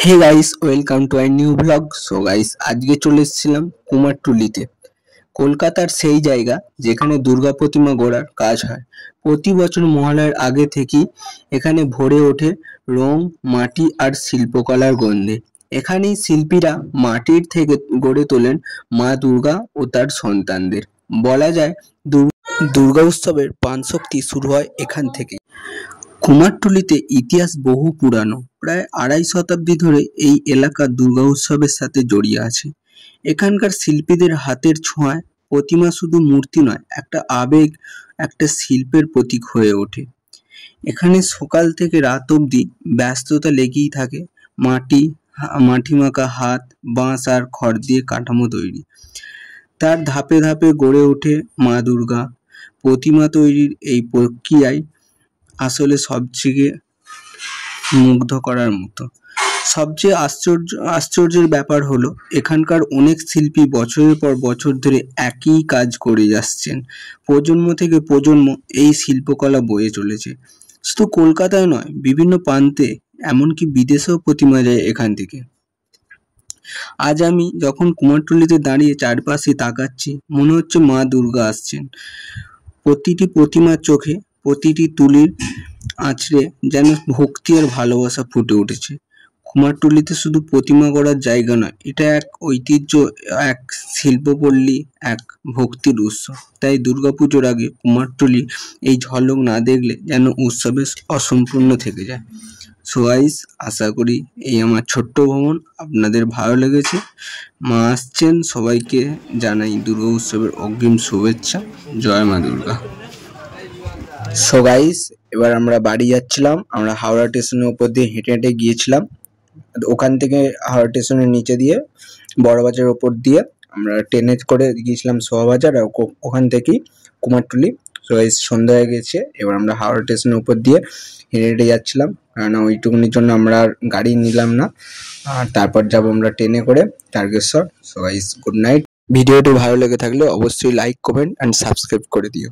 Hey guys, welcome to I new blog. So guys, আজকে চলে এসেছিলাম কুমারটুলিতে, কলকাতার সেই জায়গা যেখানে দুর্গা প্রতিমা গড়ার কাজ হয়। প্রতি বছর মহালয়ার আগে থেকেই এখানে ভরে ওঠে রং, মাটি আর শিল্পকলার গন্ধে। এখানেই শিল্পীরা মাটির থেকে গড়ে তোলেন মা দুর্গা ও তার সন্তানদের। বলা যায় দুর্গা উৎসবের প্রাণশক্তি শুরু হয় এখান থেকে। কুমারটুলিতে ইতিহাস বহু পুরানো, প্রায় ২৫ শতাব্দী ধরে এই এলাকা দুর্গা উৎসবের সাথে জড়িয়ে আছে। এখানকার শিল্পীদের হাতের ছোঁয়ায় প্রতিমা শুধু মূর্তি নয়, একটা আবেগ, একটা শিল্পের প্রতীক হয়ে ওঠে। এখানে সকাল থেকে রাত অবধি ব্যস্ততা লেগেই থাকে। মাটি মাখা হাত, বাঁশ আর খড় দিয়ে কাঠামো তৈরি, তার ধাপে ধাপে গড়ে ওঠে মা দুর্গা। প্রতিমা তৈরির এই প্রক্রিয়ায় আসলে সবচেয়ে মুগ্ধ করার মতো। সবচেয়ে আশ্চর্যের ব্যাপার হলো এখানকার অনেক শিল্পী বছরের পর বছর ধরে একই কাজ করে যাচ্ছেন। প্রজন্ম থেকে প্রজন্ম এই শিল্পকলা বয়ে চলেছে। শুধু কলকাতায় নয়, বিভিন্ন প্রান্তে, এমনকি বিদেশেও প্রতিমা যায় এখান থেকে। আজ আমি যখন কুমারটুলিতে দাঁড়িয়ে চারপাশে তাকাচ্ছি, মনে হচ্ছে মা দুর্গা আসছেন। প্রতিটি প্রতিমার চোখে, প্রতিটি তুলির আঁচড়ে যেন ভক্তি আর ভালোবাসা ফুটে উঠেছে। কুমারটুলিতে শুধু প্রতিমা গড়ার জায়গা নয়, এটা এক ঐতিহ্য, এক শিল্পপল্লী, এক ভক্তির উৎস। তাই দুর্গাপুজোর আগে কুমারটুলি এই ঝলক না দেখলে যেন উৎসবে অসম্পূর্ণ থেকে যায়। সো গাইস, আশা করি এই আমার ছোট্ট ভ্রমণ আপনাদের ভালো লেগেছে। মা আসছেন, সবাইকে জানাই দুর্গা উৎসবের অগ্রিম শুভেচ্ছা। জয় মা দুর্গা। সো গাইস, এবার আমরা বাড়ি যাচ্ছিলাম। আমরা হাওড়া স্টেশনের উপর দিয়ে হেঁটে হেঁটে গিয়েছিলাম। ওখান থেকে হাওড়া স্টেশনের নিচে দিয়ে বড়বাজারের ওপর দিয়ে আমরা ট্রেনে করে গিয়েছিলাম শোভাবাজার, আর ওখান থেকেই কুমারটুলি। সো গাইস, সন্ধ্যা হয়ে গেছে। এবার আমরা হাওড়া স্টেশনের উপর দিয়ে হেঁটে হেঁটে যাচ্ছিলাম, কারণ ওইটুকুনির জন্য আমরা আর গাড়ি নিলাম না। আর তারপর যাবো আমরা ট্রেনে করে Tarakeswar. So guys, good night. ভিডিওটি ভালো লেগে থাকলে অবশ্যই লাইক, কমেন্ট অ্যান্ড সাবস্ক্রাইব করে দিও।